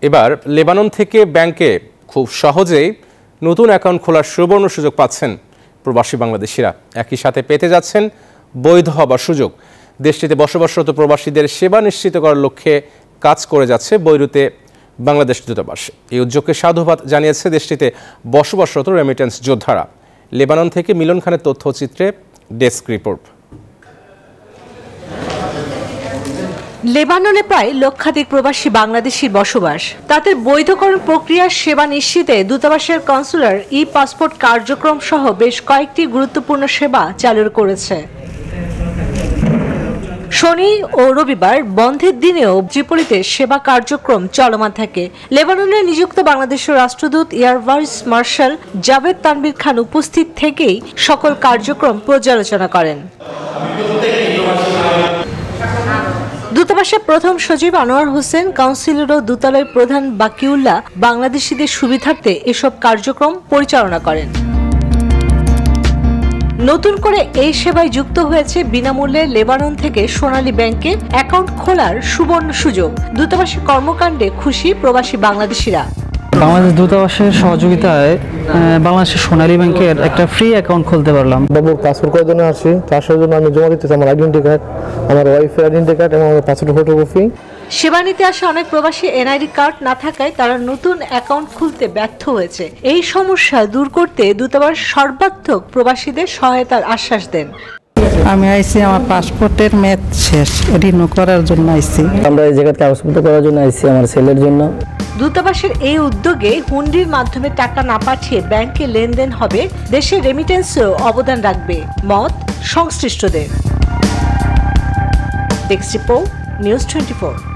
এবার লেবানন থেকে ব্যাংকে খুব সহজেই নতুন অ্যাকাউন্ট খোলার সুবর্ণ সুযোগ পাচ্ছেন প্রবাসী বাংলাদেশিরা। একই সাথে পেতে যাচ্ছেন বৈধ হবার সুযোগ। দেশটিতে বসবাসরত প্রবাসীদের সেবা নিশ্চিত করার লক্ষ্যে কাজ করে যাচ্ছে বৈরুতে বাংলাদেশ দূতাবাস। এই উদ্যোগকে সাধুবাদ জানিয়েছে দেশটিতে বসবাসরত রেমিটেন্স যোদ্ধারা। লেবানন থেকে মিলন খানের তথ্যচিত্রে ডেস্ক রিপোর্ট। লেবাননে প্রায় লক্ষাধিক প্রবাসী বাংলাদেশির বসবাস। তাদের বৈধকরণ প্রক্রিয়ার সেবা নিশ্চিতে দূতাবাসের কনসুলার পাসপোর্ট কার্যক্রম সহ বেশ কয়েকটি গুরুত্বপূর্ণ সেবা চালু করেছে। শনি ও রবিবার বন্ধের দিনেও ত্রিপোলিতে সেবা কার্যক্রম চলমান থাকে। লেবাননে নিযুক্ত বাংলাদেশের রাষ্ট্রদূত air vice marshal Javed Tanvir Khan উপস্থিত থেকেই সকল কার্যক্রম পর্যালোচনা করেন। দূতাবাসের প্রথম সচিব আনোয়ার হোসেন, কাউন্সিলর ও দূতালয় প্রধান বাকিউল্লাহ বাংলাদেশিদের সুবিধার্থে এসব কার্যক্রম পরিচালনা করেন। নতুন করে এই সেবায় যুক্ত হয়েছে বিনামূল্যে লেবানন থেকে সোনালী ব্যাংকে অ্যাকাউন্ট খোলার সুবর্ণ সুযোগ। দূতাবাসের কর্মকাণ্ডে খুশি প্রবাসী বাংলাদেশিরা। বাংলাদেশ দূতাবাসের সহযোগিতায় বাংলাদেশের সোনালী ব্যাংকের একটা ফ্রি অ্যাকাউন্ট খুলতে পারলাম। বাবুর পাসপোর্ট করার জন্য আসি, আসার জন্য আমি জমা দিতেছি আমার আইডেন্টি কার্ড, আমার ওয়াইফের আইডেন্টি কার্ড এবং আমার পাসপোর্ট ফটোকপি। সেবা নিতে আসা অনেক প্রবাসী এনআইডি কার্ড না থাকায় তারা নতুন অ্যাকাউন্ট খুলতে ব্যর্থ হয়েছে। এই সমস্যা দূর করতে দূতাবাস সর্বাত্মক প্রবাসীদের সহায়তার আশ্বাস দেন। আমি আইসি আমার পাসপোর্টের মেয়াদ শেষ, রিনিউ করার জন্য আইসি। আমরা এই জায়গাতে কাগজপত্র করার জন্য আইসি আমার ছেলের জন্য। দূতাবাসের এই উদ্যোগে হুন্ডির মাধ্যমে টাকা না পাঠিয়ে ব্যাংকে লেনদেন হবে, দেশের রেমিটেন্সেও অবদান রাখবে মত সংশ্লিষ্টদের। Desk report, news 24।